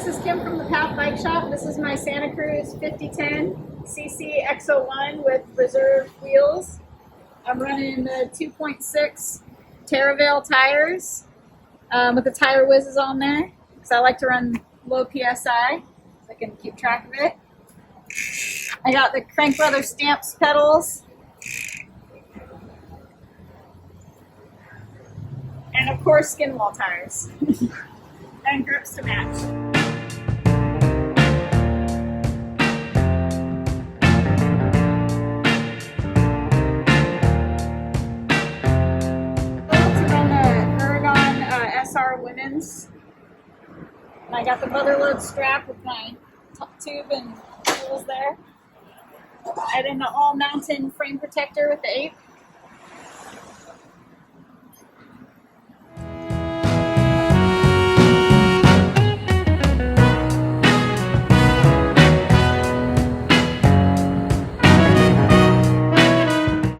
this is Kim from the Path Bike Shop. This is my Santa Cruz 5010 CC XO1 with reserve wheels. I'm running the 2.6 Terravale tires with the tire whizzes on there because I like to run low PSI so I can keep track of it. I got the crank leather stamps pedals. And of course, skin wall tires. And grips to match. To run the Irwin SR Women's. And I got the motherload strap with my top tube and wheels there. And then the all-mountain frame protector with the 8.